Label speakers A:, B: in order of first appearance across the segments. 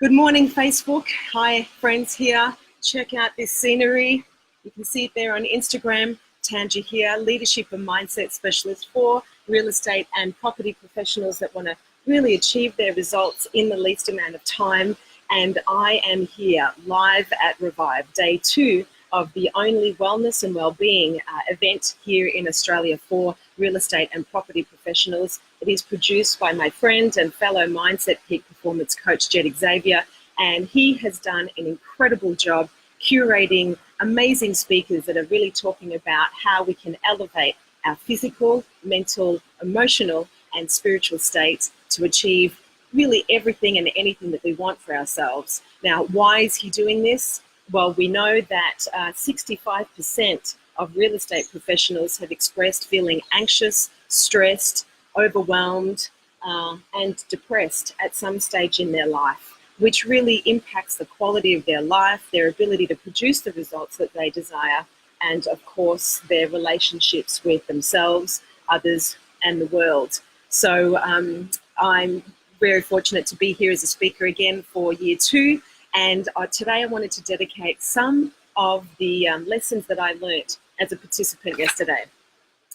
A: Good morning, Facebook. Hi, friends here. Check out this scenery. You can see it there on Instagram. Tangi here, leadership and mindset specialist for real estate and property professionals that want to really achieve their results in the least amount of time. And I am here live at Revive, day 2 of the only wellness and wellbeing event here in Australia for real estate and property professionals. It is produced by my friend and fellow Mindset Peak Performance coach, Jed Xavier, and he has done an incredible job curating amazing speakers that are really talking about how we can elevate our physical, mental, emotional, and spiritual states to achieve really everything and anything that we want for ourselves. Now, why is he doing this? Well, we know that 65% of real estate professionals have expressed feeling anxious, stressed, overwhelmed, and depressed at some stage in their life, which really impacts the quality of their life, their ability to produce the results that they desire, and of course, their relationships with themselves, others, and the world. So I'm very fortunate to be here as a speaker again for year 2. And today I wanted to dedicate some of the lessons that I learnt as a participant yesterday.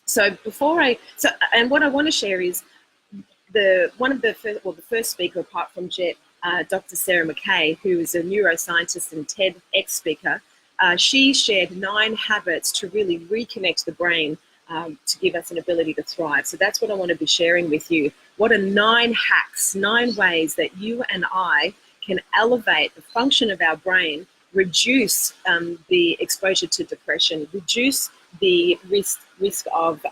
A: So what I want to share is the first speaker apart from Jet, Dr. Sarah McKay, who is a neuroscientist and TEDx speaker. She shared 9 habits to really reconnect the brain to give us an ability to thrive. So that's what I want to be sharing with you. What are 9 hacks, 9 ways that you and I can elevate the function of our brain, reduce the exposure to depression, reduce the risk of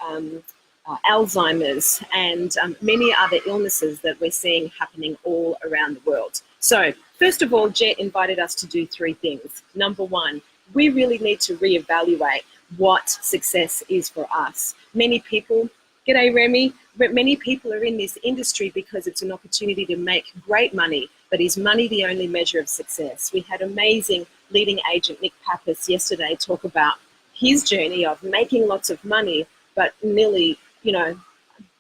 A: Alzheimer's and many other illnesses that we're seeing happening all around the world. So first of all, Jet invited us to do 3 things. Number 1, we really need to reevaluate what success is for us. Many people, g'day Remy, but many people are in this industry because it's an opportunity to make great money, but is money the only measure of success? We had amazing leading agent Nick Pappas yesterday talk about his journey of making lots of money, but nearly,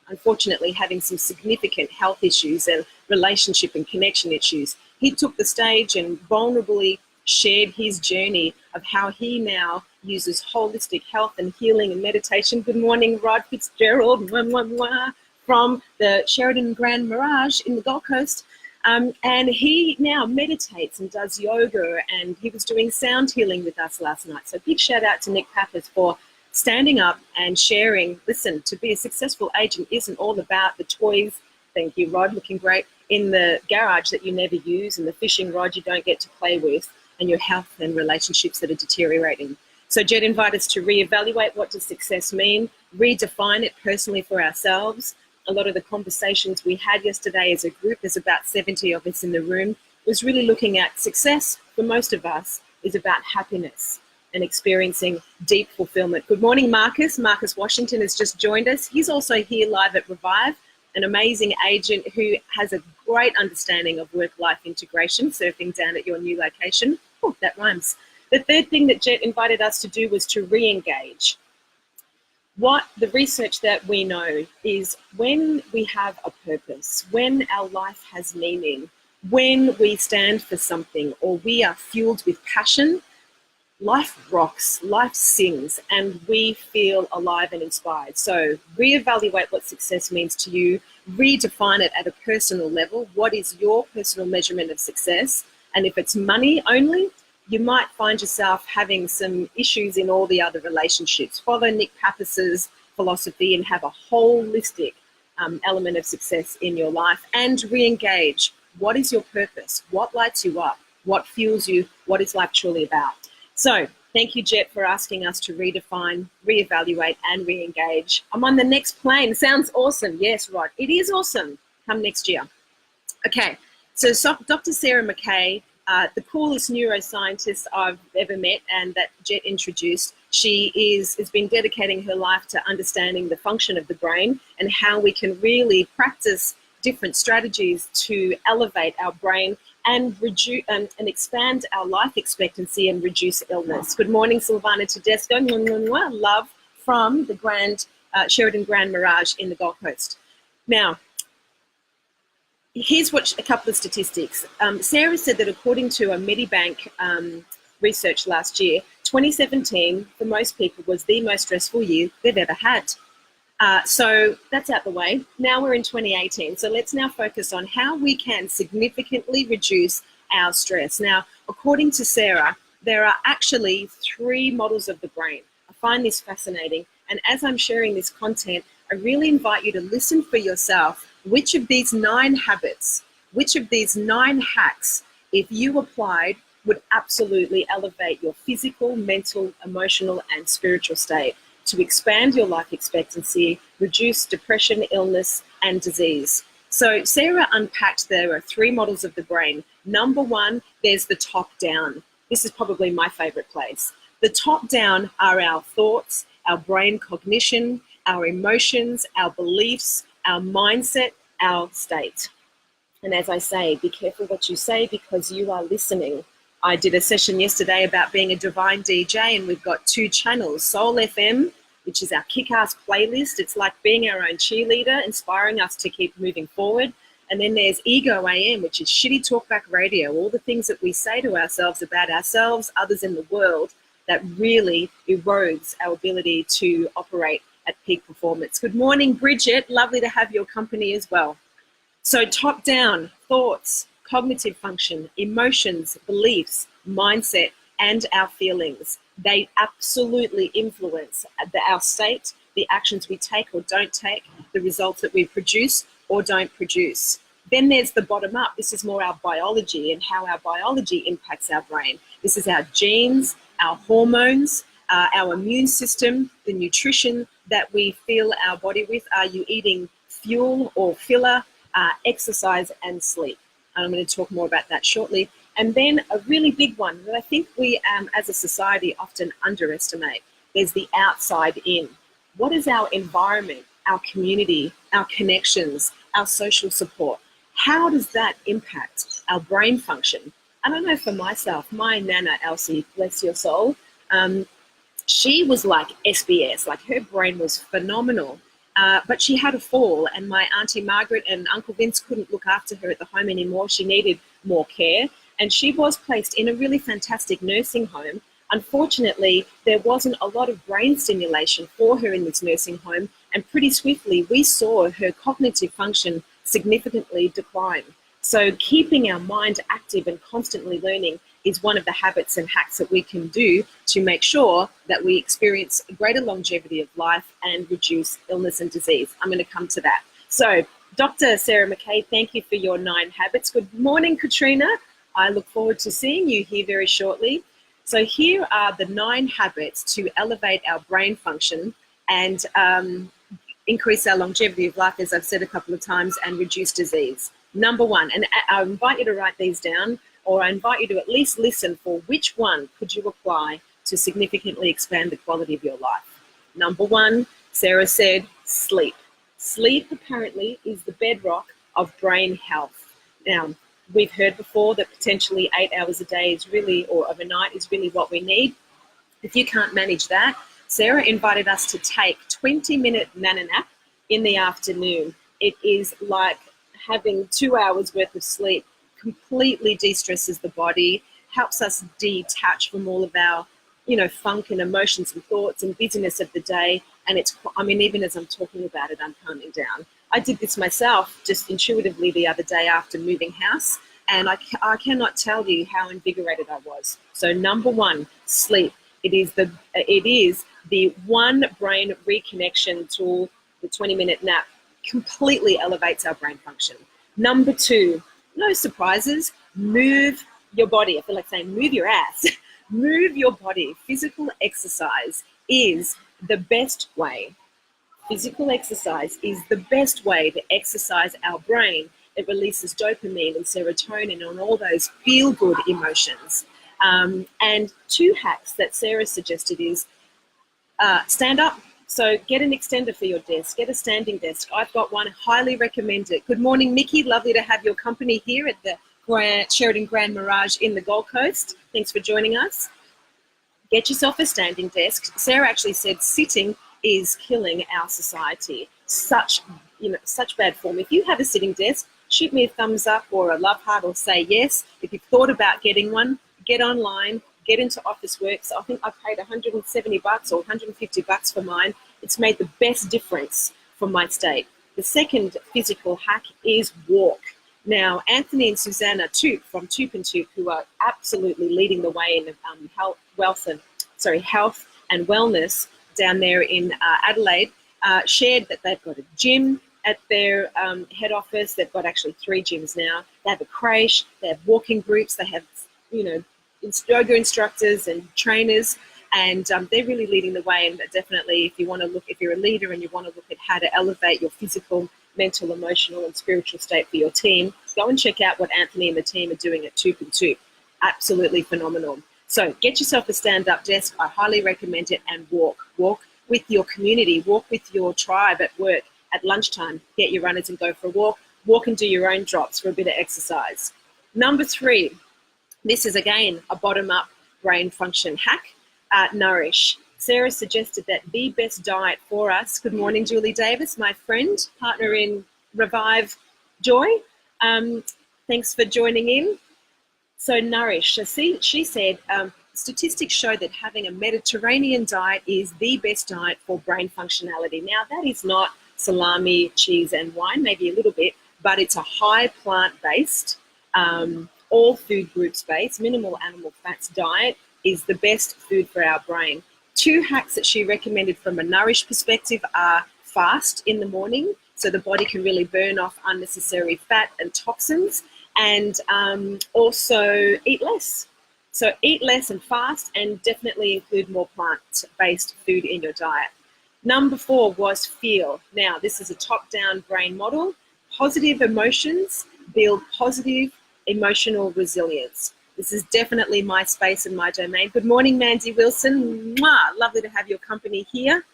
A: unfortunately having some significant health issues and relationship and connection issues. He took the stage and vulnerably shared his journey of how he now uses holistic health and healing and meditation. Good morning, Rod Fitzgerald, from the Sheridan Grand Mirage in the Gold Coast. And he now meditates and does yoga, and he was doing sound healing with us last night. So big shout out to Nick Pappas for standing up and sharing. Listen, to be a successful agent isn't all about the toys, thank you Rod, looking great, in the garage that you never use and the fishing rod you don't get to play with, and your health and relationships that are deteriorating. So Jed invited us to reevaluate what does success mean, redefine it personally for ourselves. A lot of the conversations we had yesterday as a group, there's about 70 of us in the room, was really looking at success for most of us is about happiness and experiencing deep fulfillment. Good morning, Marcus. Marcus Washington has just joined us. He's also here live at Revive, an amazing agent who has a great understanding of work-life integration, surfing down at your new location. Oh, that rhymes. The third thing that Jet invited us to do was to re-engage. What the research that we know is when we have a purpose, when our life has meaning, when we stand for something or we are fueled with passion, life rocks, life sings, and we feel alive and inspired. So reevaluate what success means to you, redefine it at a personal level. What is your personal measurement of success? And if it's money only, you might find yourself having some issues in all the other relationships. Follow Nick Pappas's philosophy and have a holistic element of success in your life, and re-engage. What is your purpose? What lights you up? What fuels you? What is life truly about? So thank you, Jet, for asking us to redefine, reevaluate, and re-engage. I'm on the next plane. Sounds awesome. Yes, Rod, it is awesome. Come next year. Okay, so Dr. Sarah McKay, the coolest neuroscientist I've ever met and that Jet introduced. She has been dedicating her life to understanding the function of the brain and how we can really practice different strategies to elevate our brain and reduce and expand our life expectancy and reduce illness. Good morning, Silvana Tedesco. Love from the Sheridan Grand Mirage in the Gold Coast. Now, here's a couple of statistics. Sarah said that according to a Medibank research last year, 2017 for most people was the most stressful year they've ever had. So that's out the way. Now we're in 2018. So let's now focus on how we can significantly reduce our stress. Now, according to Sarah, there are actually 3 models of the brain. I find this fascinating. And as I'm sharing this content, I really invite you to listen for yourself. Which of these 9 habits, which of these 9 hacks, if you applied, would absolutely elevate your physical, mental, emotional, and spiritual state to expand your life expectancy, reduce depression, illness, and disease. So Sarah unpacked there are 3 models of the brain. Number 1, there's the top down. This is probably my favorite place. The top down are our thoughts, our brain cognition, our emotions, our beliefs, our mindset, our state. And as I say, be careful what you say because you are listening. I did a session yesterday about being a divine DJ, and we've got 2 channels, Soul FM, which is our kick-ass playlist. It's like being our own cheerleader, inspiring us to keep moving forward. And then there's Ego AM, which is shitty talkback radio, all the things that we say to ourselves about ourselves, others in the world, that really erodes our ability to operate at peak performance. Good morning, Bridget. Lovely to have your company as well. So top down, thoughts, cognitive function, emotions, beliefs, mindset, and our feelings. They absolutely influence our state, the actions we take or don't take, the results that we produce or don't produce. Then there's the bottom up. This is more our biology and how our biology impacts our brain. This is our genes, our hormones, our immune system, the nutrition that we fill our body with. Are you eating fuel or filler, exercise and sleep? And I'm going to talk more about that shortly. And then a really big one that I think we as a society often underestimate. There's the outside in. What is our environment, our community, our connections, our social support? How does that impact our brain function? I don't know for myself, my Nana Elsie, bless your soul, she was like SBS, like her brain was phenomenal. But she had a fall, and my Auntie Margaret and Uncle Vince couldn't look after her at the home anymore. She needed more care, and she was placed in a really fantastic nursing home. Unfortunately, there wasn't a lot of brain stimulation for her in this nursing home, and pretty swiftly we saw her cognitive function significantly decline. So keeping our mind active and constantly learning is one of the habits and hacks that we can do to make sure that we experience a greater longevity of life and reduce illness and disease. I'm going to come to that. So Dr. Sarah McKay, thank you for your 9 habits. Good morning, Katrina. I look forward to seeing you here very shortly. So here are the 9 habits to elevate our brain function and increase our longevity of life, as I've said a couple of times, and reduce disease. Number 1, and I invite you to write these down, or I invite you to at least listen for which one could you apply to significantly expand the quality of your life. Number 1, Sarah said, sleep. Sleep apparently is the bedrock of brain health. Now, we've heard before that potentially 8 hours a day is really, or of a night is really what we need. If you can't manage that, Sarah invited us to take 20-minute nana nap in the afternoon. It is like having 2 hours worth of sleep. Completely de-stresses the body, helps us detach from all of our, funk and emotions and thoughts and busyness of the day. And even as I'm talking about it, I'm calming down. I did this myself just intuitively the other day after moving house, and I cannot tell you how invigorated I was. So number 1, sleep. It is the one brain reconnection tool. The 20-minute nap completely elevates our brain function. Number 2, no surprises, move your body. I feel like saying move your ass. Move your body. Physical exercise is the best way. Physical exercise is the best way to exercise our brain. It releases dopamine and serotonin and all those feel-good emotions. And 2 hacks that Sarah suggested is stand up. So get an extender for your desk, get a standing desk. I've got one, highly recommend it. Good morning, Mickey. Lovely to have your company here at the Sheraton Grand Mirage in the Gold Coast. Thanks for joining us. Get yourself a standing desk. Sarah actually said sitting is killing our society. Such bad form. If you have a sitting desk, shoot me a thumbs up or a love heart or say yes. If you've thought about getting one, get online, get into Officeworks. I think I paid $170 or $150 for mine. It's made the best difference for my state. The second physical hack is walk. Now, Anthony and Susanna Toop from Toop and Toop, who are absolutely leading the way in health and wellness down there in Adelaide, shared that they've got a gym at their head office. They've got actually 3 gyms now. They have a creche, they have walking groups, they have, yoga instructors and trainers, and they're really leading the way. And definitely, if you're a leader and you want to look at how to elevate your physical, mental, emotional, and spiritual state for your team, go and check out what Anthony and the team are doing at Toop and Toop. Absolutely phenomenal. So get yourself a stand-up desk. I highly recommend it, and walk. Walk with your community. Walk with your tribe at work. At lunchtime, get your runners and go for a walk. Walk and do your own drops for a bit of exercise. Number 3, this is again a bottom-up brain function hack. Nourish. Sarah suggested that the best diet for us. Good morning, Julie Davis, my friend, partner in Revive Joy. Thanks for joining in. So nourish. So she said, statistics show that having a Mediterranean diet is the best diet for brain functionality. Now, that is not salami, cheese, and wine, maybe a little bit, but it's a high plant-based, all food groups based, minimal animal fats diet is the best food for our brain. 2 hacks that she recommended from a nourish perspective are fast in the morning, so the body can really burn off unnecessary fat and toxins, and also eat less. So eat less and fast, and definitely include more plant-based food in your diet. Number 4 was feel. Now, this is a top-down brain model. Positive emotions build positive emotional resilience. This is definitely my space and my domain. Good morning, Mandy Wilson. Mwah! Lovely to have your company here.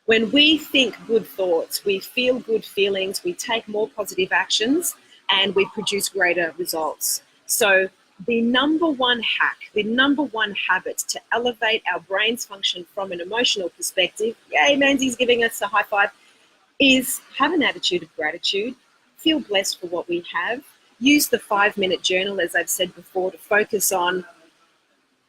A: When we think good thoughts, we feel good feelings, we take more positive actions, and we produce greater results. So the number 1 hack, the number 1 habit to elevate our brain's function from an emotional perspective, yay, Mandy's giving us a high five, is have an attitude of gratitude, feel blessed for what we have, use the 5-minute journal, as I've said before, to focus on,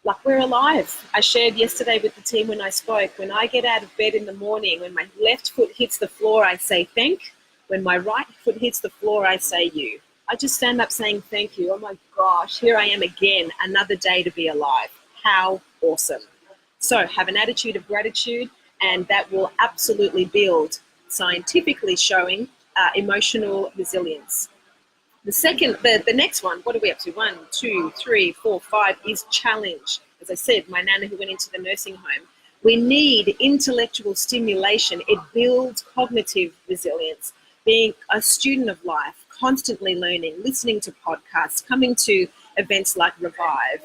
A: like, we're alive. I shared yesterday with the team when I spoke, when I get out of bed in the morning, when my left foot hits the floor, I say thank. When my right foot hits the floor, I say you. I just stand up saying thank you. Oh my gosh, here I am again, another day to be alive. How awesome. So have an attitude of gratitude, and that will absolutely build, scientifically showing, emotional resilience. The next one, what are we up to? 1, 2, 3, 4, 5 is challenge. As I said, my nana who went into the nursing home. We need intellectual stimulation. It builds cognitive resilience. Being a student of life, constantly learning, listening to podcasts, coming to events like Revive.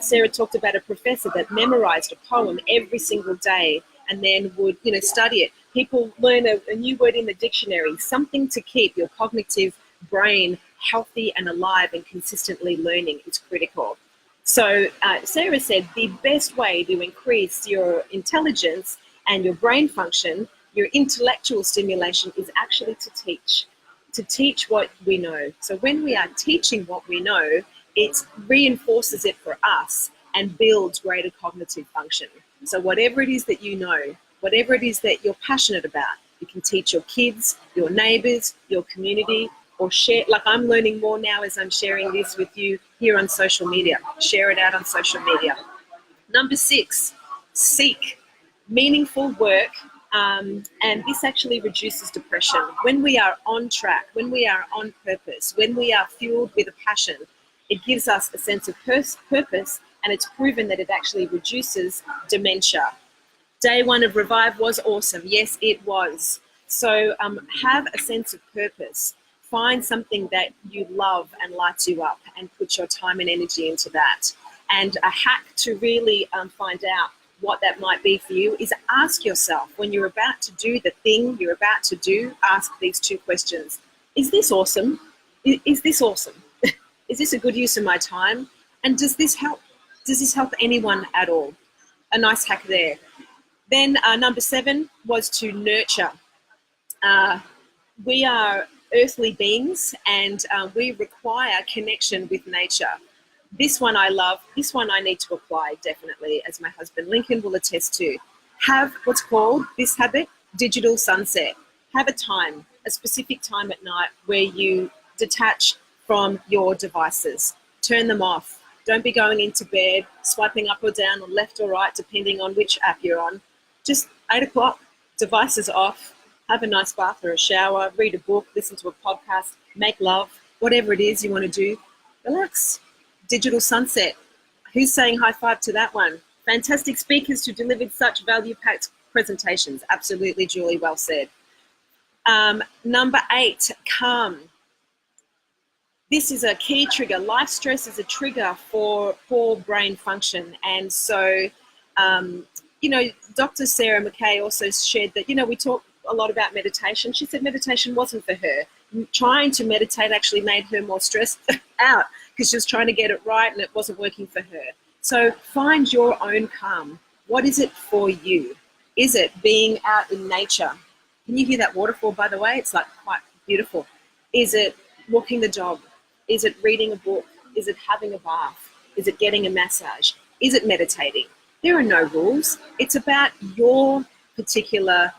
A: Sarah talked about a professor that memorized a poem every single day and then would, study it. People learn a new word in the dictionary, something to keep your cognitive brain healthy and alive, and consistently learning is critical. So Sarah said the best way to increase your intelligence and your brain function, your intellectual stimulation, is actually to teach what we know. So when we are teaching what we know, it reinforces it for us and builds greater cognitive function. So whatever it is that you know, whatever it is that you're passionate about, you can teach your kids, your neighbors, your community, or share. Like, I'm learning more now as I'm sharing this with you here on social media. Share it out on social media. Number 6, seek meaningful work, and this actually reduces depression. When we are on track, when we are on purpose, when we are fueled with a passion, it gives us a sense of purpose, and it's proven that it actually reduces dementia. Day 1 of Revive was awesome. Yes, it was. So have a sense of purpose. Find something that you love and lights you up, and put your time and energy into that. And a hack to really find out what that might be for you is ask yourself, when you're about to do the thing you're about to do, ask these 2 questions. Is this awesome? Is this awesome? Is this a good use of my time? And does this help? Does this help anyone at all? A nice hack there. Then number 7 was to nurture. We are earthly beings, and we require connection with nature. This one I love. This one I need to apply definitely, as my husband Lincoln will attest to. Have what's called this habit, digital sunset. Have a time, a specific time at night where you detach from your devices. Turn them off. Don't be going into bed, swiping up or down or left or right, depending on which app you're on. Just 8 o'clock, devices off, have a nice bath or a shower, read a book, listen to a podcast, make love, whatever it is you want to do. Relax. Digital sunset. Who's saying high five to that one? Fantastic speakers who delivered such value-packed presentations. Absolutely, Julie, well said. Number 8, calm. This is a key trigger. Life stress is a trigger for poor brain function. And so, Dr. Sarah McKay also shared that, we talk a lot about meditation. She said meditation wasn't for her. Trying to meditate actually made her more stressed out because she was trying to get it right and it wasn't working for her. So find your own calm. What is it for you? Is it being out in nature? Can you hear that waterfall, by the way? It's like quite beautiful. Is it walking the dog? Is it reading a book? Is it having a bath? Is it getting a massage? Is it meditating? There are no rules. It's about your particular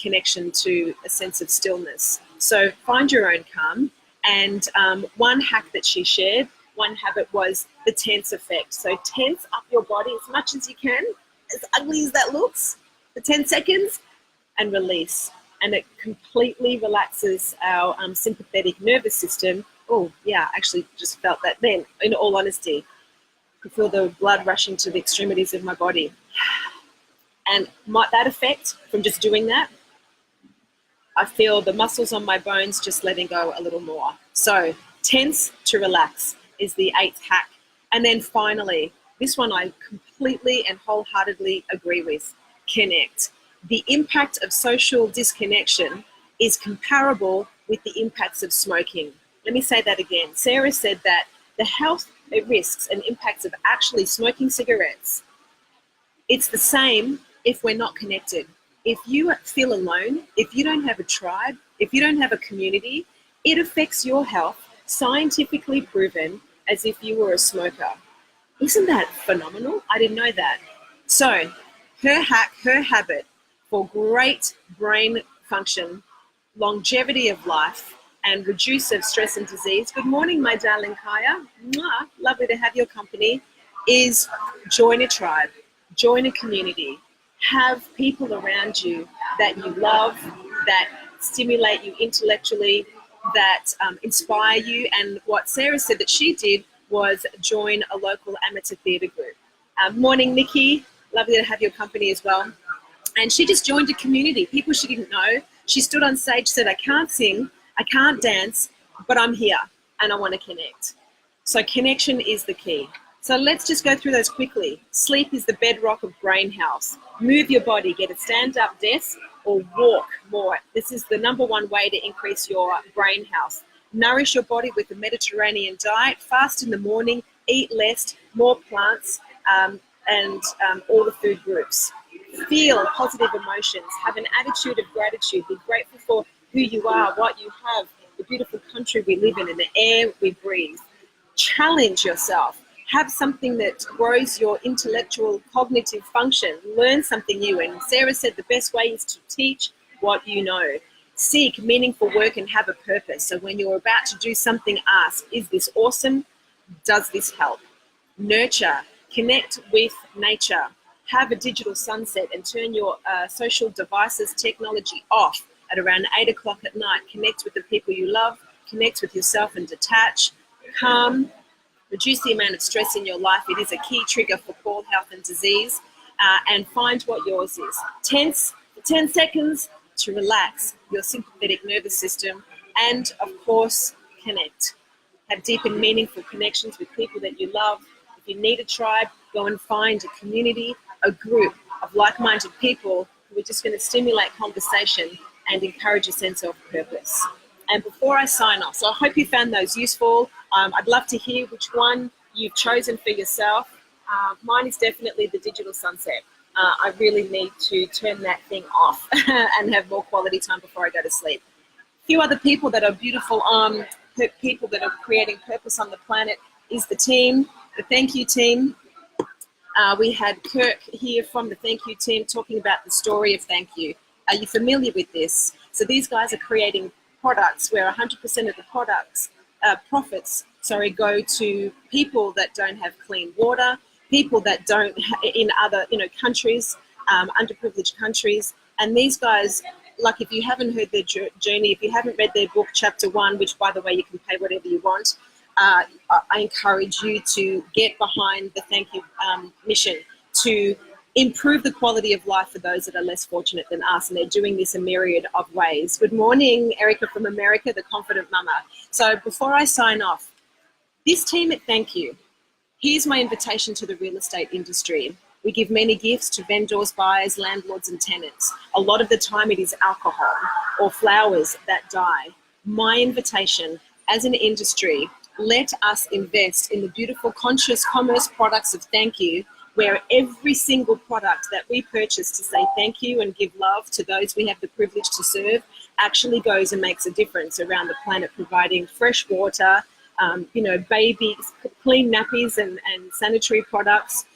A: connection to a sense of stillness. So find your own calm. And one hack that she shared, one habit was the tense effect. So tense up your body as much as you can, as ugly as that looks, for 10 seconds, and release. And it completely relaxes our sympathetic nervous system. Oh, yeah, I actually just felt that then, in all honesty. I could feel the blood rushing to the extremities of my body. And that effect from just doing that, I feel the muscles on my bones just letting go a little more. So tense to relax is the 8th hack. And then finally, this one I completely and wholeheartedly agree with, connect. The impact of social disconnection is comparable with the impacts of smoking. Let me say that again. Sarah said that the health risks and impacts of actually smoking cigarettes, it's the same if we're not connected. If you feel alone, if you don't have a tribe, if you don't have a community, it affects your health, scientifically proven, as if you were a smoker. Isn't that phenomenal? I didn't know that. So her hack, her habit for great brain function, longevity of life, and reduce of stress and disease. Good morning, my darling Kaya. Mwah, lovely to have your company. Is join a tribe, join a community, have people around you that you love, that stimulate you intellectually, that inspire you. And what Sarah said that she did was join a local amateur theatre group. Morning, Nikki. Lovely to have your company as well. And she just joined a community, people she didn't know. She stood on stage, said, I can't sing, I can't dance, but I'm here and I want to connect. So connection is the key. So let's just go through those quickly. Sleep is the bedrock of brain health. Move your body, get a stand-up desk or walk more. This is the #1 way to increase your brain health. Nourish your body with a Mediterranean diet. Fast in the morning, eat less, more plants, and all the food groups. Feel positive emotions. Have an attitude of gratitude. Be grateful for who you are, what you have, the beautiful country we live in, and the air we breathe. Challenge yourself. Have something that grows your intellectual cognitive function. Learn something new. And Sarah said the best way is to teach what you know. Seek meaningful work and have a purpose. So when you're about to do something, ask, is this awesome? Does this help? Nurture. Connect with nature. Have a digital sunset and turn your social devices, technology off at around 8 o'clock at night. Connect with the people you love. Connect with yourself and detach. Calm. Reduce the amount of stress in your life. It is a key trigger for poor health and disease. And find what yours is. Tense for 10 seconds to relax your sympathetic nervous system. And, of course, connect. Have deep and meaningful connections with people that you love. If you need a tribe, go and find a community, a group of like-minded people who are just going to stimulate conversation and encourage a sense of purpose. And before I sign off, so I hope you found those useful. I'd love to hear which one you've chosen for yourself. Mine is definitely the digital sunset. I really need to turn that thing off and have more quality time before I go to sleep. few other people that are beautiful people that are creating purpose on the planet is the team, the thank you team. We had Kirk here from the thank you team talking about the story of thank you. Are you familiar with this? So these guys are creating products where 100% of the products, profits, go to people that don't have clean water, people that don't, in other countries, underprivileged countries. And these guys, like if you haven't heard their journey, if you haven't read their book, Chapter 1, which by the way, you can pay whatever you want, I encourage you to get behind the thank you mission to improve the quality of life for those that are less fortunate than us. And they're doing this a myriad of ways. Good morning, Erica from America, the confident mama. So before I sign off, this team at Thank You, here's my invitation to the real estate industry. We give many gifts to vendors, buyers, landlords, and tenants. A lot of the time it is alcohol or flowers that die. My invitation as an industry, let us invest in the beautiful conscious commerce products of Thank You, where every single product that we purchase to say thank you and give love to those we have the privilege to serve actually goes and makes a difference around the planet, providing fresh water, babies, clean nappies and sanitary products,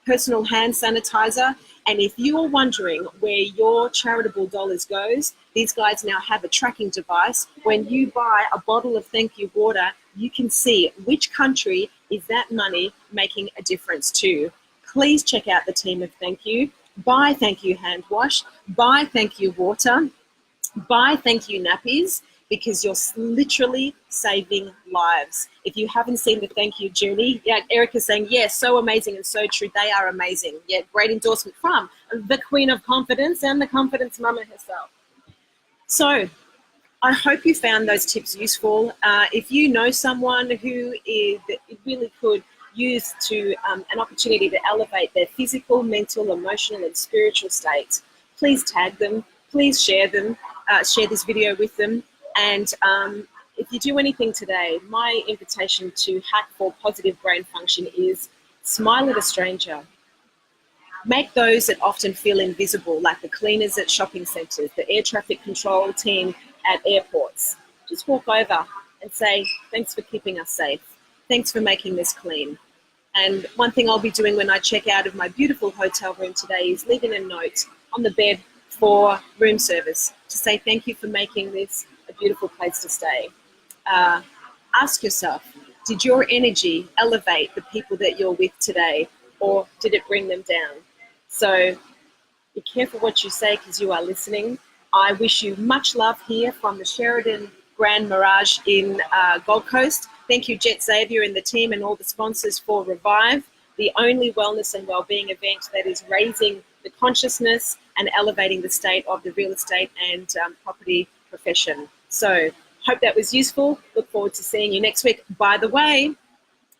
A: personal hand sanitizer. And if you're wondering where your charitable dollars goes, these guys now have a tracking device. When you buy a bottle of Thank You water, you can see which country is that money making a difference to. Please check out the team of Thank You. Buy Thank You hand wash, buy Thank You water, buy Thank You nappies, because you're literally saving lives. If you haven't seen the Thank You journey, yeah, Erica's saying, yes, so amazing and so true. They are amazing. Yeah, great endorsement from the Queen of Confidence and the Confidence Mama herself. So I hope you found those tips useful. If you know someone who really could use an opportunity to elevate their physical, mental, emotional, and spiritual states, please tag them, please share them, share this video with them. And if you do anything today, my invitation to hack for positive brain function is smile at a stranger. Make those that often feel invisible, like the cleaners at shopping centres, the air traffic control team at airports. Just walk over and say, thanks for keeping us safe. Thanks for making this clean. And one thing I'll be doing when I check out of my beautiful hotel room today is leaving a note on the bed for room service to say thank you for making this a beautiful place to stay. Ask yourself, did your energy elevate the people that you're with today, or did it bring them down? So be careful what you say, because you are listening. I wish you much love here from the Sheridan Grand Mirage in Gold Coast. Thank you, Jet Xavier and the team and all the sponsors for Revive, the only wellness and wellbeing event that is raising the consciousness and elevating the state of the real estate and property profession. So hope that was useful. Look forward to seeing you next week. By the way,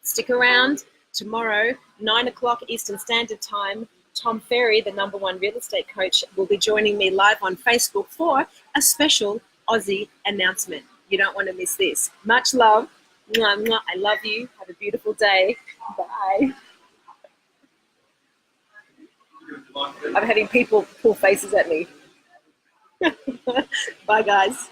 A: stick around. Tomorrow, 9 o'clock Eastern Standard Time, Tom Ferry, the #1 real estate coach, will be joining me live on Facebook for a special Aussie announcement. You don't want to miss this. Much love. Mwah, mwah. I love you. Have a beautiful day. Bye. I'm having people pull faces at me. Bye, guys.